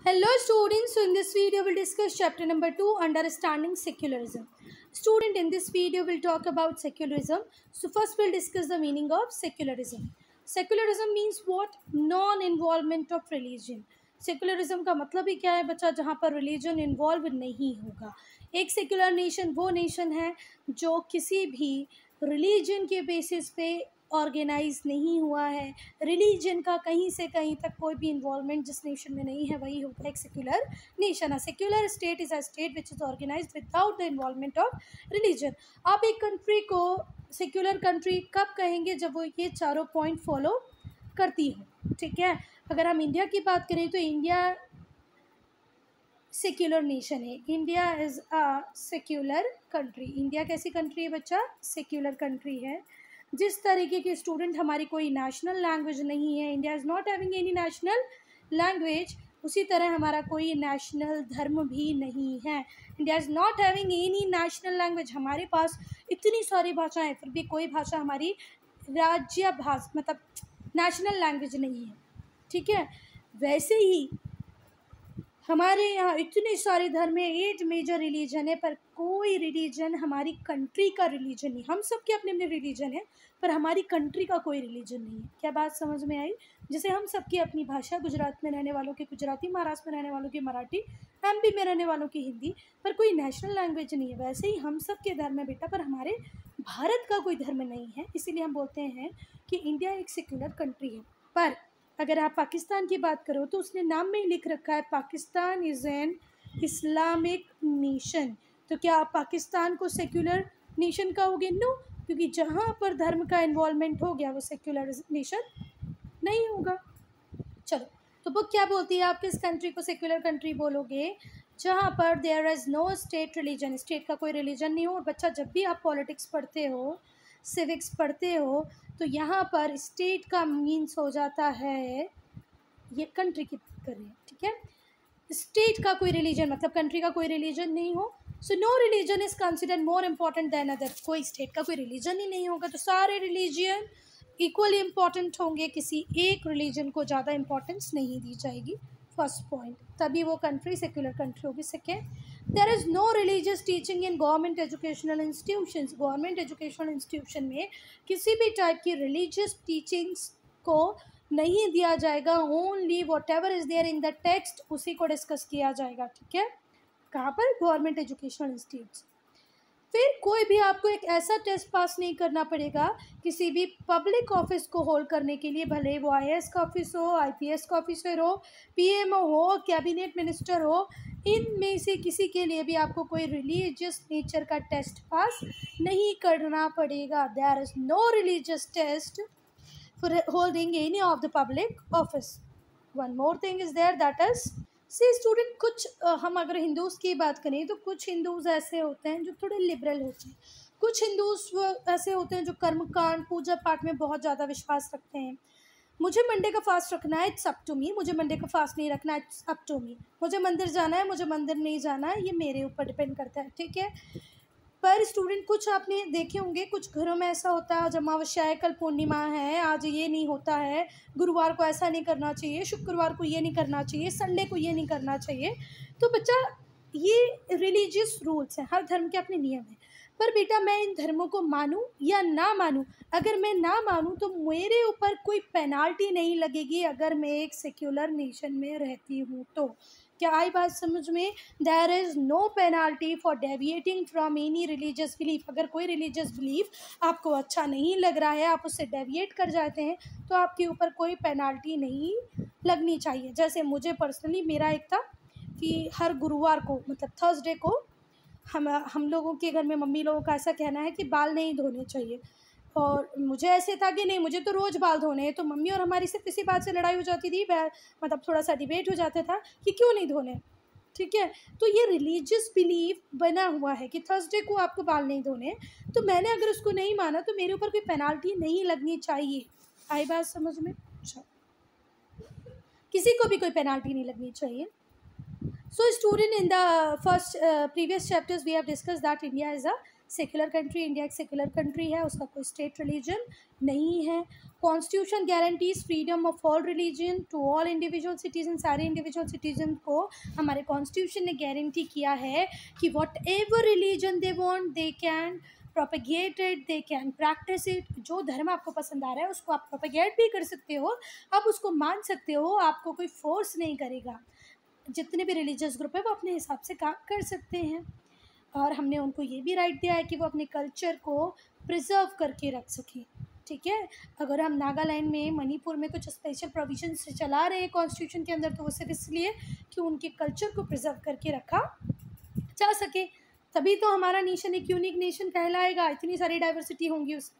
Hello students, so in this video we'll discuss chapter number 2, understanding secularism. Student, in this video we'll talk about secularism. So first we'll discuss the meaning of secularism. Secularism means what? Non-involvement of religion. Secularism का मतलब ही क्या है बच्चा? जहाँ पर religion involve नहीं होगा. एक सेकुलर नेशन वो नेशन है जो किसी भी रिलीजन के बेसिस पे ऑर्गेनाइज नहीं हुआ है. रिलीजन का कहीं से कहीं तक कोई भी इन्वॉल्वमेंट जिस नेशन में नहीं है वही होता है एक secular nation. A secular state is a state which is organised without the involvement of religion. आप एक कंट्री को सेक्युलर कंट्री कब कहेंगे? जब वो ये चारों पॉइंट फॉलो करती हो. ठीक है. अगर हम इंडिया की बात करें तो इंडिया सेक्युलर नेशन है. India is a secular country. India कैसी कंट्री है बच्चा? सेक्युलर कंट्री है. जिस तरीके के स्टूडेंट हमारी कोई नेशनल लैंग्वेज नहीं है, India is not having any national language, उसी तरह हमारा कोई नेशनल धर्म भी नहीं है. India is not having any national language. हमारे पास इतनी सारी भाषाएं हैं फिर भी कोई भाषा हमारी राज्य भाषा मतलब नेशनल लैंग्वेज नहीं है. ठीक है. वैसे ही हमारे यहाँ इतने सारे धर्म है, 8 मेजर रिलीजन है, पर कोई रिलीजन हमारी कंट्री का रिलीजन नहीं. हम सब के अपने अपने रिलीजन है पर हमारी कंट्री का कोई रिलीजन नहीं है. क्या बात समझ में आई? जैसे हम सब की अपनी भाषा, गुजरात में रहने वालों की गुजराती, महाराष्ट्र में रहने वालों की मराठी, एमपी में रहने वालों की हिंदी, पर कोई नेशनल लैंग्वेज नहीं है. वैसे ही हम सब के धर्म है बेटा, पर हमारे भारत का कोई धर्म नहीं है. इसीलिए हम बोलते हैं कि इंडिया एक सेक्युलर कंट्री है. पर अगर आप पाकिस्तान की बात करो तो उसने नाम में ही लिख रखा है Pakistan is an Islamic nation. तो क्या आप पाकिस्तान को सेक्युलर नेशन कहोगे? नो, क्योंकि जहाँ पर धर्म का इन्वॉल्वमेंट हो गया वो सेक्युलर नेशन नहीं होगा. चलो, तो बुक क्या बोलती है? आप किस कंट्री को सेक्युलर कंट्री बोलोगे? जहाँ पर there is no state religion. State का कोई रिलीजन नहीं हो. और बच्चा जब भी आप पॉलिटिक्स पढ़ते हो, सिविक्स पढ़ते हो, तो यहाँ पर स्टेट का मीन्स हो जाता है, ये कंट्री की बात कर रहे हैं. ठीक है. स्टेट का कोई रिलीजन मतलब कंट्री का कोई रिलीजन नहीं हो. So no religion is considered more important than other. कोई स्टेट का कोई रिलीजन ही नहीं होगा तो सारे रिलीजन इक्वली इम्पॉर्टेंट होंगे. किसी एक रिलीजन को ज़्यादा इम्पॉर्टेंस नहीं दी जाएगी. फर्स्ट पॉइंट, तभी वो कंट्री सेक्युलर कंट्री होगी. Second, there is no religious teaching in government educational institutions. Government educational institution में किसी भी टाइप की रिलीजियस टीचिंग्स को नहीं दिया जाएगा. Only whatever is there in the text उसी को डिस्कस किया जाएगा. ठीक है. कहाँ पर? Government educational institutes. फिर कोई भी आपको एक ऐसा टेस्ट पास नहीं करना पड़ेगा किसी भी पब्लिक ऑफिस को होल्ड करने के लिए, भले वो IAS का ऑफिस हो, IPS का ऑफिसर हो, PMO हो, कैबिनेट मिनिस्टर हो, इनमें से किसी के लिए भी आपको कोई रिलीजियस नेचर का टेस्ट पास नहीं करना पड़ेगा. There is no religious test for holding any of the public office. One more thing is there, that is see student. कुछ हम अगर हिंदूज़ की बात करें तो कुछ हिंदूज़ ऐसे होते हैं जो थोड़े लिबरल होते हैं. कुछ हिंदूज़ ऐसे होते हैं जो कर्मकांड पूजा पाठ में बहुत ज़्यादा विश्वास रखते हैं. मुझे मंडे का फास्ट रखना है, इट्स अप टू मी. मुझे मंडे का फास्ट नहीं रखना है, इट्स अप टू मी. मुझे मंदिर जाना है, मुझे मंदिर नहीं जाना है, ये मेरे ऊपर डिपेंड करता है. ठीक है. पर स्टूडेंट कुछ आपने देखे होंगे, कुछ घरों में ऐसा होता है आज अमावस्या है, कल पूर्णिमा है, आज ये नहीं होता है, गुरुवार को ऐसा नहीं करना चाहिए, शुक्रवार को ये नहीं करना चाहिए, संडे को ये नहीं करना चाहिए. तो बच्चा ये रिलीजियस रूल्स हैं, हर धर्म के अपने नियम हैं. पर बेटा मैं इन धर्मों को मानूं या ना मानूं, अगर मैं ना मानूं तो मेरे ऊपर कोई पेनाल्टी नहीं लगेगी अगर मैं एक सेक्युलर नेशन में रहती हूं तो. क्या आई बात समझ में? There is no penalty for deviating from any religious belief. अगर कोई रिलीजियस बिलीफ आपको अच्छा नहीं लग रहा है, आप उससे डेविएट कर जाते हैं, तो आपके ऊपर कोई पेनाल्टी नहीं लगनी चाहिए. जैसे मुझे पर्सनली मेरा एक था कि हर गुरुवार को मतलब थर्सडे को हम लोगों के घर में मम्मी लोगों का ऐसा कहना है कि बाल नहीं धोने चाहिए. और मुझे ऐसे था कि नहीं, मुझे तो रोज़ बाल धोने हैं. तो मम्मी और हमारी सिर्फ इसी बात से लड़ाई हो जाती थी, मतलब थोड़ा सा डिबेट हो जाता था कि क्यों नहीं धोने. ठीक है. तो ये रिलीजियस बिलीफ बना हुआ है कि थर्सडे को आपको बाल नहीं धोने. तो मैंने अगर उसको नहीं माना तो मेरे ऊपर कोई पेनाल्टी नहीं लगनी चाहिए. आई बात समझ में? अच्छा, किसी को भी कोई पेनाल्टी नहीं लगनी चाहिए. So student, in the first previous chapters we have discussed that India is a secular country, India एक सेक्युलर कंट्री है, उसका कोई स्टेट रिलीजन नहीं है। Constitution guarantees freedom of all religion to all individual citizen, सारे individual citizen को हमारे constitution ने गारंटी किया है कि whatever religion they want they can propagate it, they can practice it. जो धर्म आपको पसंद आ रहा है उसको आप प्रोपेगेट भी कर सकते हो, आप उसको मान सकते हो, आपको कोई फोर्स नहीं करेगा। जितने भी रिलीजियस ग्रुप है वो अपने हिसाब से काम कर सकते हैं, और हमने उनको ये भी राइट दिया है कि वो अपने कल्चर को प्रिजर्व करके रख सकें। ठीक है, अगर हम नागालैंड में, मणिपुर में कुछ स्पेशल प्रोविजन से चला रहे हैं कॉन्स्टिट्यूशन के अंदर, तो वो सिर्फ इसलिए कि उनके कल्चर को प्रिजर्व करके रखा जा सके, तभी तो हमारा नेशन एक यूनिक नेशन कहलाएगा, इतनी सारी डाइवर्सिटी होंगी उसमें।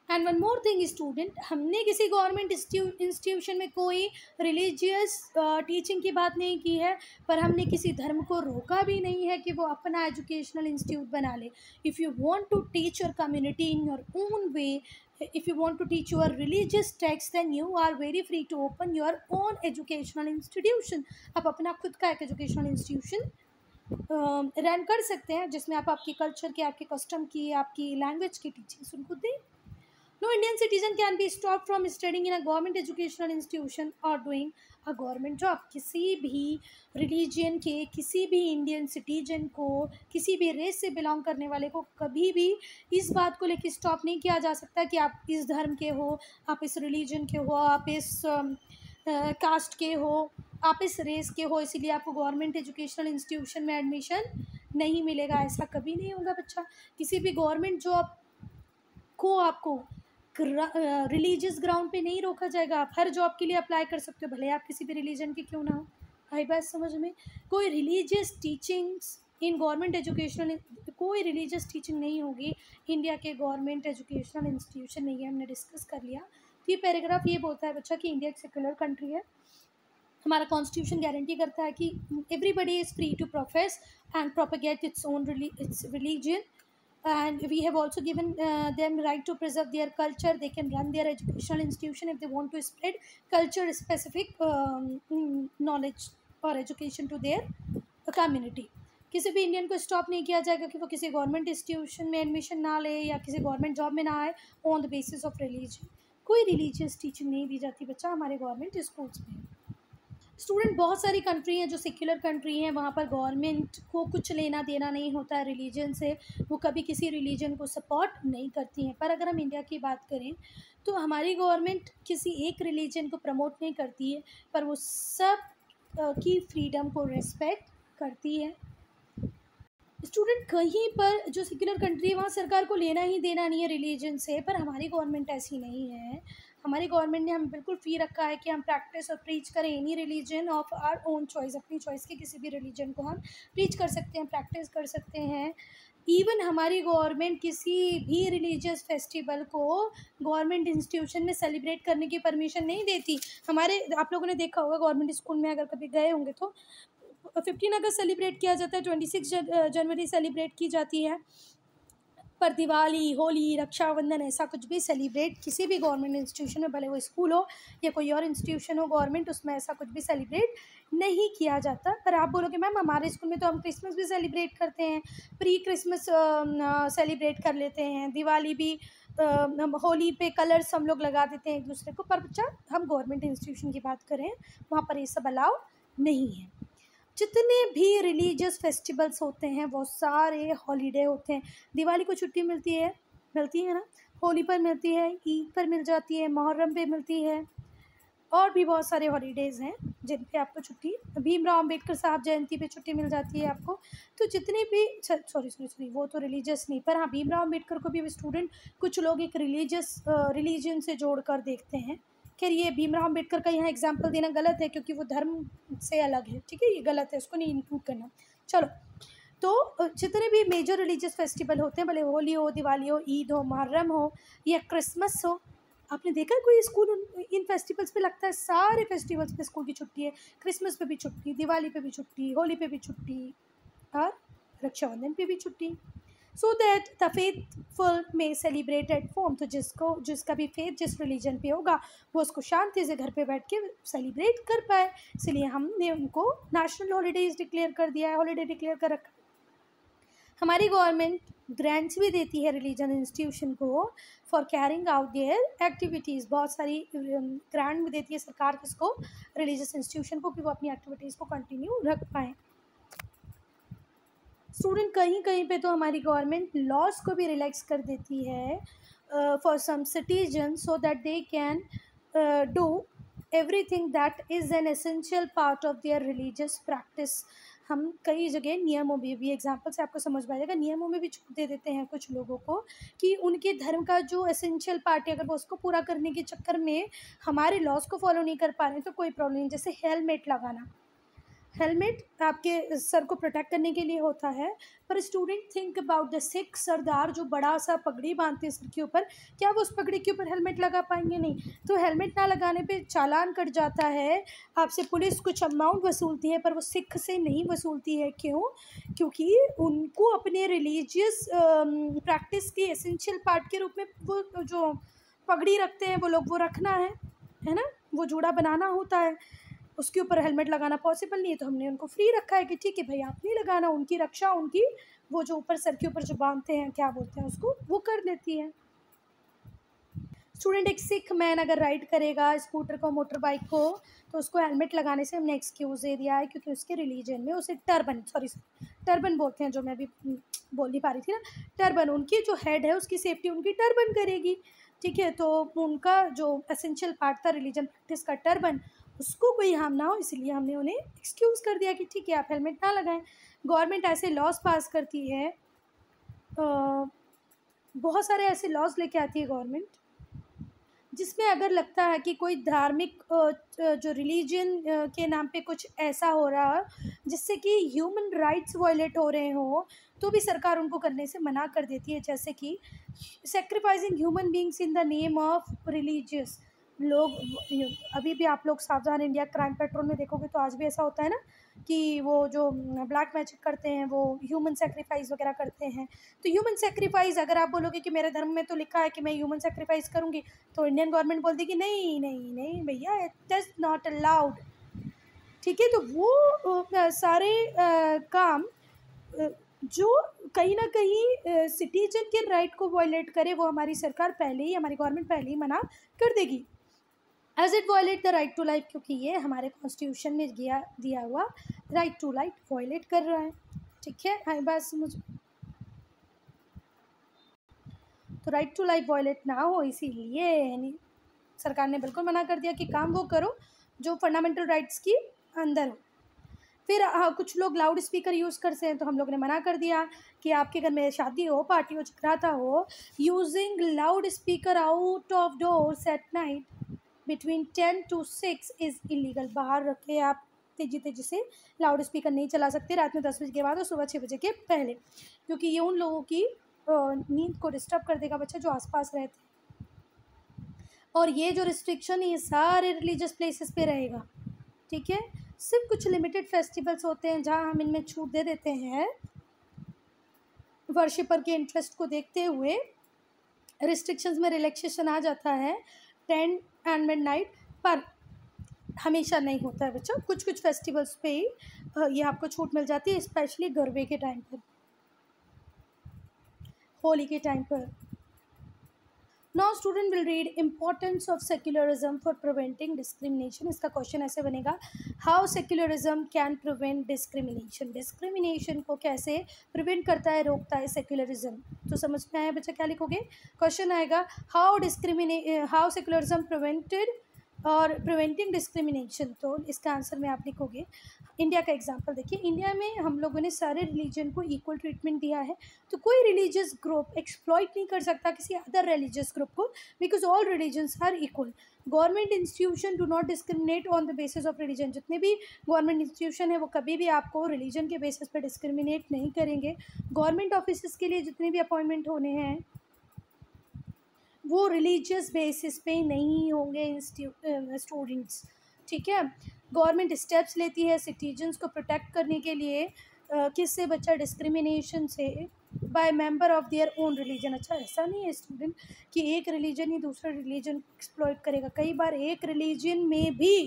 And one more thing student, हमने किसी गवर्नमेंट इंस्टीट्यूशन में कोई रिलीजियस टीचिंग की बात नहीं की है, पर हमने किसी धर्म को रोका भी नहीं है कि वो अपना एजुकेशनल इंस्टीट्यूट बना ले। If you want to teach your community in your own way, if you want to teach your religious text, then you are very free to open your own educational institution। आप अपना खुद का एक educational institution run कर सकते हैं, जिसमें आप आपकी कल्चर की, आपके कस्टम की, आपकी लैंग्वेज की टीचिंग्स उनको दें। No Indian citizen can be stopped from studying in a government educational institution or doing a government job। किसी भी रिलीजन के किसी भी इंडियन सिटीजन को, किसी भी रेस से बिलोंग करने वाले को कभी भी इस बात को लेकर स्टॉप नहीं किया जा सकता कि आप इस धर्म के हो, आप इस रिलीजन के हो, आप इस कास्ट के हो, आप इस रेस के हो, इसीलिए आपको गवर्नमेंट एजुकेशनल इंस्टीट्यूशन में एडमिशन नहीं मिलेगा। ऐसा कभी नहीं होगा बच्चा। किसी भी गवर्नमेंट जॉब को आपको रिलीजियस ग्राउंड पे नहीं रोका जाएगा। आप हर जॉब के लिए अप्लाई कर सकते हो, भले आप किसी भी रिलीजन के क्यों ना हो। आई बात समझ में? कोई रिलीजियस टीचिंग्स इन गवर्नमेंट एजुकेशनल, कोई रिलीजियस टीचिंग नहीं होगी इंडिया के गवर्नमेंट एजुकेशनल इंस्टीट्यूशन में, ये हमने डिस्कस कर लिया। तो ये पैराग्राफ ये बोलता है बच्चा कि इंडिया एक सेक्युलर कंट्री है, हमारा कॉन्स्टिट्यूशन गारंटी करता है कि everybody is free to profess and propagate its own religion, and we have also given them right to preserve their culture। They can run their educational institution if they want to spread culture specific knowledge or education to their community। किसी भी Indian को stop नहीं किया जाएगा कि वो किसी government institution में एडमिशन ना ले या किसी गवर्नमेंट जॉब में ना आए on the basis of religion. कोई रिलीजियस टीचिंग नहीं दी जाती बच्चा हमारे गवर्नमेंट स्कूल्स में। स्टूडेंट, बहुत सारी कंट्री हैं जो सेक्युलर कंट्री हैं, वहाँ पर गवर्नमेंट को कुछ लेना देना नहीं होता है रिलीजन से, वो कभी किसी रिलीजन को सपोर्ट नहीं करती हैं। पर अगर हम इंडिया की बात करें तो हमारी गवर्नमेंट किसी एक रिलीजन को प्रमोट नहीं करती है, पर वो सब की फ्रीडम को रेस्पेक्ट करती है। स्टूडेंट, कहीं पर जो सेक्युलर कंट्री है वहाँ सरकार को लेना ही देना नहीं है रिलीजन से, पर हमारी गवर्नमेंट ऐसी नहीं है। हमारी गवर्नमेंट ने हमें बिल्कुल फ्री रखा है कि हम प्रैक्टिस और प्रीच करें any religion of our own choice, अपनी चॉइस के किसी भी रिलीजन को हम प्रीच कर सकते हैं, प्रैक्टिस कर सकते हैं। इवन हमारी गवर्नमेंट किसी भी रिलीजियस फेस्टिवल को गवर्नमेंट इंस्टीट्यूशन में सेलिब्रेट करने की परमिशन नहीं देती। हमारे, आप लोगों ने देखा होगा गवर्नमेंट स्कूल में अगर कभी गए होंगे तो 15 अगस्त सेलिब्रेट किया जाता है, 26 जनवरी सेलिब्रेट की जाती है, पर दिवाली, होली, रक्षाबंधन ऐसा कुछ भी सेलिब्रेट किसी भी गवर्नमेंट इंस्टीट्यूशन में, भले वो स्कूल हो या कोई और इंस्टीट्यूशन हो गवर्नमेंट, उसमें ऐसा कुछ भी सेलिब्रेट नहीं किया जाता। पर आप बोलोगे मैम हमारे स्कूल में तो हम क्रिसमस भी सेलिब्रेट करते हैं, प्री क्रिसमस सेलिब्रेट कर लेते हैं, दिवाली भी, होली पे कलर्स हम लोग लगा देते हैं एक दूसरे को। पर बच्चा, हम गवर्नमेंट इंस्टीट्यूशन की बात करें वहाँ पर ये सब अलाउ नहीं है। जितने भी रिलीजियस फेस्टिवल्स होते हैं वो सारे हॉलीडे होते हैं। दिवाली को छुट्टी मिलती है ना, होली पर मिलती है, ईद पर मिल जाती है, मुहर्रम पे मिलती है, और भी बहुत सारे हॉलीडेज़ हैं जिन पे आपको छुट्टी, भीमराव अंबेडकर साहब जयंती पे छुट्टी मिल जाती है आपको। तो जितने भी, सॉरी वो तो रिलीजियस नहीं, पर हाँ भीमराव अंबेडकर को भी स्टूडेंट कुछ लोग एक रिलीजियस रिलीजन से जोड़ कर देखते हैं। खैर ये भीमराव अंबेडकर का यहाँ एग्जाम्पल देना गलत है क्योंकि वो धर्म से अलग है, ठीक है, ये गलत है, उसको नहीं इंक्लूड करना। चलो, तो जितने भी मेजर रिलीजियस फेस्टिवल होते हैं, भले होली हो, दिवाली हो, ईद हो, मुहर्रम हो या क्रिसमस हो, आपने देखा कोई स्कूल इन फेस्टिवल्स पे लगता है? सारे फेस्टिवल्स पे स्कूल की छुट्टी है, क्रिसमस पे भी छुट्टी, दिवाली पे भी छुट्टी, होली पे भी छुट्टी और रक्षाबंधन पे भी छुट्टी, सो दैट द फेथफुल में सेलिब्रेट एट होम। तो जिसका भी फेथ जिस रिलीजन पे होगा वो उसको शांति से घर पे बैठ के सेलिब्रेट कर पाए, इसलिए हमने उनको नेशनल हॉलीडेज डिक्लेयर कर दिया है, हॉलीडे डिक्लेयर कर रखा। हमारी गवर्नमेंट ग्रांट्स भी देती है रिलीजन इंस्टीट्यूशन को for carrying out there activities. बहुत सारी ग्रांट भी देती है सरकार किसको, रिलीजियस इंस्टीट्यूशन को, कि वो अपनी एक्टिविटीज़ को कंटिन्यू रख पाएँ। स्टूडेंट कहीं कहीं पे तो हमारी गवर्नमेंट लॉज को भी रिलैक्स कर देती है for some citizen so that they can do everything that is an essential part of their religious practice. हम कई जगह नियमों में भी, एग्जाम्पल से आपको समझ में आ जाएगा, नियमों में भी छूट दे देते हैं कुछ लोगों को कि उनके धर्म का जो एसेंशियल पार्ट है अगर वो उसको पूरा करने के चक्कर में हमारे लॉज को फॉलो नहीं कर पा रहे हैं तो कोई प्रॉब्लम नहीं। जैसे हेलमेट लगाना, हेलमेट आपके सर को प्रोटेक्ट करने के लिए होता है, पर student think about the Sikh Sardar जो बड़ा सा पगड़ी बांधते हैं सर के ऊपर, क्या वो उस पगड़ी के ऊपर हेलमेट लगा पाएंगे? नहीं। तो हेलमेट ना लगाने पे चालान कट जाता है, आपसे पुलिस कुछ अमाउंट वसूलती है, पर वो सिख से नहीं वसूलती है। क्यों? क्योंकि उनको अपने रिलीजियस प्रैक्टिस के एसेंशियल पार्ट के रूप में वो जो पगड़ी रखते हैं वो लोग, वो रखना है ना, वो जूड़ा बनाना होता है, उसके ऊपर हेलमेट लगाना पॉसिबल नहीं है। तो हमने उनको फ्री रखा है कि ठीक है भाई आप नहीं लगाना, उनकी रक्षा, उनकी वो जो ऊपर सर के ऊपर जो बांधते हैं क्या बोलते हैं उसको, वो कर देती है। स्टूडेंट एक सिख मैन अगर राइड करेगा स्कूटर को, मोटर बाइक को, तो उसको हेलमेट लगाने से हमने एक्सक्यूज़ दे दिया है क्योंकि उसके रिलीजन में उसे टर्बन बोलते हैं, जो मैं भी बोल नहीं पा रही थी ना, टर्बन, उनकी जो हेड है उसकी सेफ्टी उनकी टर्बन करेगी। ठीक है, तो उनका जो एसेंशियल पार्ट था रिलीजन प्रैक्टिस का टर्बन, उसको कोई हार्म ना हो, इसलिए हमने उन्हें एक्सक्यूज़ कर दिया कि ठीक है आप हेलमेट ना लगाएं। गवर्नमेंट ऐसे लॉज पास करती है, बहुत सारे ऐसे लॉज लेके आती है गवर्नमेंट जिसमें अगर लगता है कि कोई धार्मिक जो रिलीजन के नाम पे कुछ ऐसा हो रहा है जिससे कि ह्यूमन राइट्स वायलेट हो रहे हो, तो भी सरकार उनको करने से मना कर देती है। जैसे कि sacrificing human beings in the name of religious लोग। अभी भी आप लोग सावधान इंडिया क्राइम पेट्रोल में देखोगे तो आज भी ऐसा होता है ना कि वो जो ब्लैक मैजिक करते हैं वो ह्यूमन सेक्रीफाइस वगैरह करते हैं। तो ह्यूमन सेक्रीफाइस अगर आप बोलोगे कि मेरे धर्म में तो लिखा है कि मैं ह्यूमन सेक्रीफाइस करूँगी, तो इंडियन गवर्नमेंट बोलती कि नहीं नहीं नहीं भैया, इट इज़ नॉट अलाउड। ठीक है, तो वो सारे काम जो कहीं ना कहीं सिटीजन के राइट को वायलेट करे, वो हमारी सरकार पहले ही, हमारी गवर्नमेंट पहले ही मना कर देगी। As it violate the right to life, क्योंकि ये हमारे कॉन्स्टिट्यूशन में दिया हुआ राइट टू लाइफ वायलेट कर रहा है। ठीक है, हाँ बात समझ। तो राइट टू लाइफ वायलेट ना हो इसीलिए सरकार ने बिल्कुल मना कर दिया कि काम वो करो जो फंडामेंटल राइट्स की अंदर हो। फिर कुछ लोग लाउड स्पीकर यूज़ करते हैं, तो हम लोग ने मना कर दिया कि आपके घर में शादी हो, पार्टी हो, जगराता हो, using loud speaker out of doors at night between 10 to 6 is illegal. बाहर रखे आप तेज़ी तेज़ी से लाउड स्पीकर नहीं चला सकते रात में 10 बजे के बाद और सुबह 6 बजे के पहले, क्योंकि ये उन लोगों की नींद को डिस्टर्ब कर देगा बच्चा जो आसपास रहते हैं। और ये जो रिस्ट्रिक्शन है ये सारे रिलीजियस प्लेसेस पे रहेगा। ठीक है, सिर्फ कुछ लिमिटेड फेस्टिवल्स होते हैं जहाँ हम इनमें छूट दे देते हैं वर्शिपर के इंटरेस्ट को देखते हुए, रिस्ट्रिक्शंस में रिलैक्सेशन आ जाता है 10 एंड मिडनाइट, पर हमेशा नहीं होता है बच्चा, कुछ कुछ फेस्टिवल्स पे ही ये आपको छूट मिल जाती है, स्पेशली गरबे के टाइम पर, होली के टाइम पर। Now student will read importance of secularism for preventing discrimination. इसका क्वेश्चन ऐसे बनेगा, how secularism can prevent discrimination. Discrimination को कैसे प्रिवेंट करता है, रोकता है सेक्युलरिज्म। तो समझ में आया बच्चा, क्या लिखोगे? क्वेश्चन आएगा हाउ सेक्युलरिज्म प्रिवेंटेड और प्रिवेंटिंग डिस्क्रिमिनेशन। तो इसका आंसर में आप लिखोगे, इंडिया का एग्जांपल देखिए, इंडिया में हम लोगों ने सारे रिलीजन को इक्वल ट्रीटमेंट दिया है, तो कोई रिलीजियस ग्रुप एक्सप्लॉइट नहीं कर सकता किसी अदर रिलीजियस ग्रुप को, because all religions are equal. Government institution do not discriminate on the basis of religion. जितने भी गवर्नमेंट इंस्टीट्यूशन है वो कभी भी आपको रिलीजन के बेसिस पर डिस्क्रिमिनेट नहीं करेंगे। गवर्नमेंट ऑफिस के लिए जितने भी अपॉइंटमेंट होने हैं वो रिलीजियस बेसिस पे नहीं होंगे स्टूडेंट्स। ठीक है, गवर्नमेंट स्टेप्स लेती है सिटीजन्स को प्रोटेक्ट करने के लिए, किससे बच्चा, डिस्क्रिमिनेशन से, by member of their own religion. अच्छा, ऐसा नहीं है स्टूडेंट कि एक रिलीजन ही दूसरे रिलीजन को एक्सप्लॉइट करेगा, कई बार एक रिलीजन में भी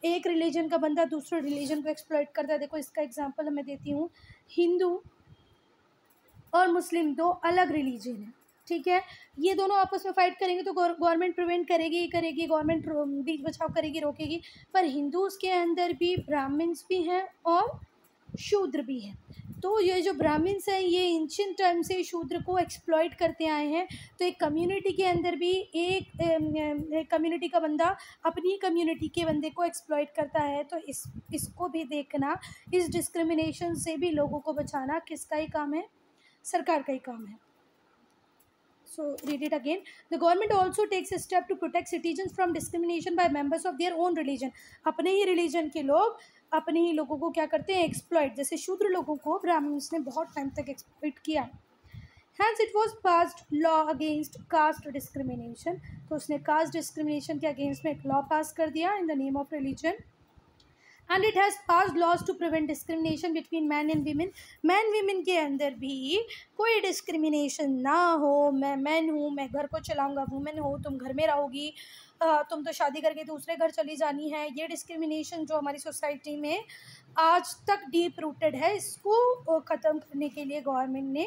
एक रिलीजन का बंदा दूसरे रिलीजन को एक्सप्लॉइट करता है। देखो इसका एग्जांपल मैं देती हूँ, हिंदू और मुस्लिम दो अलग रिलीजन है, ठीक है। ये दोनों आपस में फाइट करेंगे तो गवर्नमेंट प्रिवेंट करेगी ही करेगी, गवर्नमेंट बीच बचाव करेगी, रोकेगी। पर हिंदूज़ के अंदर भी ब्राह्मण्स भी हैं और शूद्र भी हैं। तो ये जो ब्राह्मण्स हैं ये एंशिएंट टाइम से शूद्र को एक्सप्लॉइट करते आए हैं। तो एक कम्युनिटी के अंदर भी एक कम्युनिटी का बंदा अपनी कम्युनिटी के बंदे को एक्सप्लॉइट करता है। तो इसको भी देखना, इस डिस्क्रिमिनेशन से भी लोगों को बचाना किसका ही काम है? सरकार का ही काम है। So read it again. The government also takes a step to protect citizens from discrimination by members of their own religion. अपने ही रिलीजन के लोग अपने ही लोगों को क्या करते हैं? एक्सप्लॉइट। जैसे शूद्र लोगों को ब्राह्मण्स ने बहुत टाइम तक एक्सप्लॉइट किया। Hence it was passed law against caste discrimination. तो उसने कास्ट डिस्क्रिमिनेशन के अगेंस्ट में एक लॉ पास कर दिया in the name of religion. And it has pass laws to prevent discrimination between man and women. Man women के अंदर भी कोई डिस्क्रिमिनेशन ना हो। मैं मैन हूँ, मैं घर को चलाऊँगा, वुमेन हो तुम घर में रहोगी, तुम तो शादी करके दूसरे घर चली जानी है। ये डिस्क्रिमिनेशन जो हमारी सोसाइटी में आज तक डीप रूटेड है, इसको ख़त्म करने के लिए गवर्नमेंट ने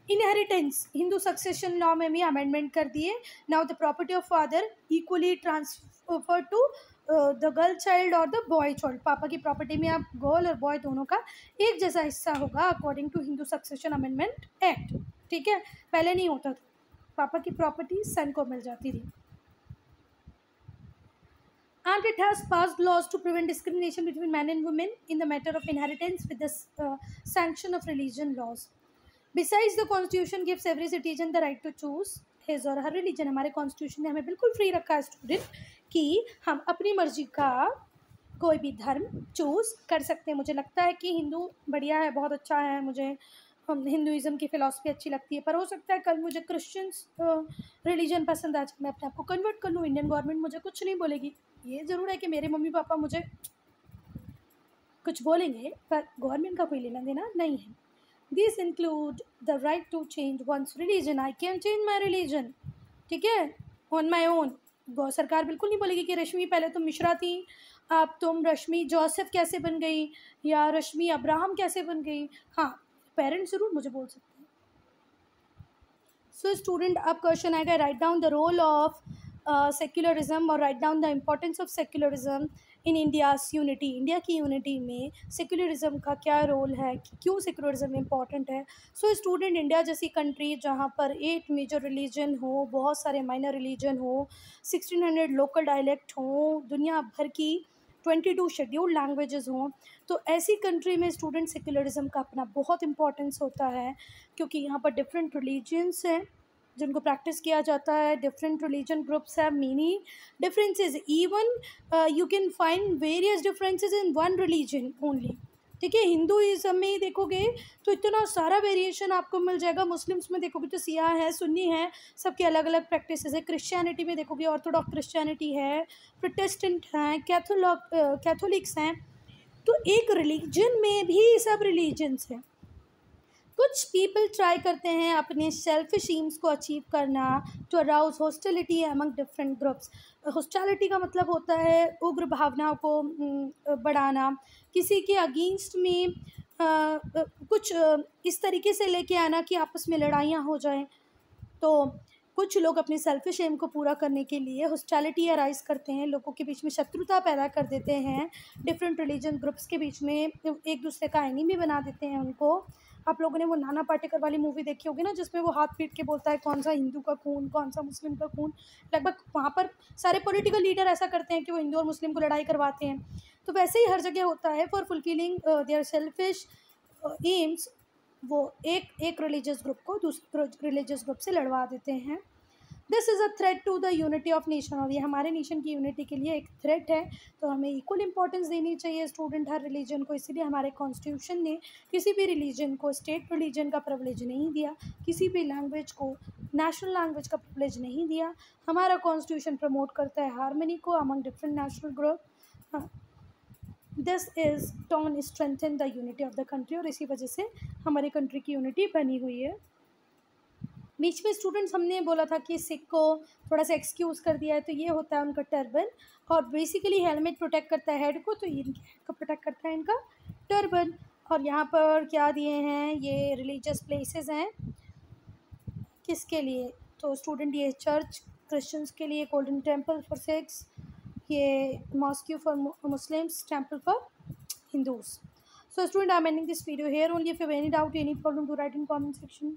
इनहेरिटेंस हिंदू सक्सेशन लॉ में भी अमेंडमेंट कर दिए। Now the property of father equally transfer to the girl child और द बॉय चाइल्ड। पापा की प्रॉपर्टी में आप गर्ल और बॉय दोनों का एक जैसा हिस्सा होगा according to Hindu succession amendment act, ठीक है। पहले नहीं होता था, पापा की प्रॉपर्टी सन को मिल जाती थी। And it has passed laws to prevent discrimination between men and women in the matter of inheritance with the sanction of religion laws. Besides, the constitution gives every citizen the right to choose his or her religion. हमारे constitution ने हमें बिल्कुल free रखा है student कि हम अपनी मर्जी का कोई भी धर्म चूज़ कर सकते हैं। मुझे लगता है कि हिंदू बढ़िया है, बहुत अच्छा है, मुझे हिंदुज़म की फ़िलासफ़ी अच्छी लगती है। पर हो सकता है कल मुझे क्रिश्चियंस रिलीजन पसंद आ जाए, मैं अपने आप को कन्वर्ट कर लूँ, इंडियन गवर्नमेंट मुझे कुछ नहीं बोलेगी। ये ज़रूर है कि मेरे मम्मी पापा मुझे कुछ बोलेंगे, पर गवर्नमेंट का कोई लेना देना नहीं है। These include the right to change one's religion. I can change my religion, ठीक है, on my own. वो सरकार बिल्कुल नहीं बोलेगी कि रश्मि पहले तुम मिश्रा थी, अब तुम रश्मि जोसेफ कैसे बन गई या रश्मि अब्राहम कैसे बन गई। हाँ, पेरेंट्स ज़रूर मुझे बोल सकते हैं। सो स्टूडेंट, अब क्वेश्चन आएगा, write down the role of secularism और write down the importance of secularism in India's unity. India की यूनिटी में सेक्युलरिज्म का क्या रोल है, क्यों सेक्युलरिज्म इम्पॉर्टेंट है। सो स्टूडेंट, इंडिया जैसी कंट्री जहाँ पर 8 मेजर रिलीजन हो, बहुत सारे माइनर रिलीजन हो, 1600 लोकल डायलेक्ट हो, दुनिया भर की 22 शेड्यूल्ड लैंग्वेजेस हों, तो ऐसी कंट्री में स्टूडेंट सेक्युलरिज्म का अपना बहुत इंपॉर्टेंस होता है, क्योंकि यहाँ पर डिफरेंट रिलीजन्स हैं जिनको प्रैक्टिस किया जाता है। Different religion groups have many differences, even you can find various differences in one religion only, ठीक है। हिंदुइज्म में ही देखोगे तो इतना सारा वेरिएशन आपको मिल जाएगा। मुस्लिम्स में देखोगे तो सिया है, सुन्नी है, सबके अलग अलग प्रैक्टिसेस है। क्रिश्चियनिटी में देखोगे ऑर्थोडॉक्स क्रिश्चियनिटी है, प्रोटेस्टेंट हैं, कैथोलिक्स हैं। तो एक रिलीजन में भी सब रिलीजन्स हैं। कुछ पीपल ट्राई करते हैं अपने सेल्फिश एम्स को अचीव करना, to arouse hostility among different groups. Hostility का मतलब होता है उग्र भावनाओं को बढ़ाना, किसी के अगेंस्ट में कुछ इस तरीके से लेके आना कि आपस में लड़ाइयाँ हो जाएं। तो कुछ लोग अपने सेल्फिश एम को पूरा करने के लिए हॉस्टिलिटी अराइज करते हैं, लोगों के बीच में शत्रुता पैदा कर देते हैं, डिफरेंट रिलीजन ग्रुप्स के बीच में एक दूसरे का एनिमी बना देते हैं उनको। आप लोगों ने वो नाना पाटेकर वाली मूवी देखी होगी ना, जिसमें वो हाथ पीट के बोलता है कौन सा हिंदू का खून, कौन सा मुस्लिम का खून। लगभग वहाँ पर सारे पॉलिटिकल लीडर ऐसा करते हैं कि वो हिंदू और मुस्लिम को लड़ाई करवाते हैं। तो वैसे ही हर जगह होता है, for fulfilling their selfish aims वो एक रिलीजियस ग्रुप को दूसरे रिलीजियस ग्रुप से लड़वा देते हैं। This is a threat to the unity of nation, और ये हमारे नेशन की यूनिटी के लिए एक थ्रेट है। तो हमें इक्वल इंपॉर्टेंस देनी चाहिए स्टूडेंट हर रिलीजन को। इसीलिए हमारे कॉन्स्टिट्यूशन ने किसी भी रिलीजन को स्टेट रिलीजन का प्रिविलेज नहीं दिया, किसी भी लैंग्वेज को नेशनल लैंग्वेज का प्रिविलेज नहीं दिया। हमारा कॉन्स्टिट्यूशन प्रमोट करता है हार्मनी को among different national group. This is to strengthen the unity of the country, और इसी वजह से हमारी कंट्री की यूनिटी बनी हुई है। बीच में स्टूडेंट्स हमने बोला था कि सिख को थोड़ा सा एक्सक्यूज़ कर दिया है, तो ये होता है उनका टर्बन, और बेसिकली हेलमेट प्रोटेक्ट करता है हेड को, तो इनके हेड को प्रोटेक्ट करता है इनका टर्बन। और यहाँ पर क्या दिए हैं, ये रिलीजियस प्लेसेस हैं किसके लिए, तो स्टूडेंट ये चर्च क्रिश्चियंस के लिए, गोल्डन टेम्पल फॉर सिक्स, ये mosque for Muslims, temple for Hindus. So student, I'm ending this video here. Only if you have any doubt, any problem, to write in comment section.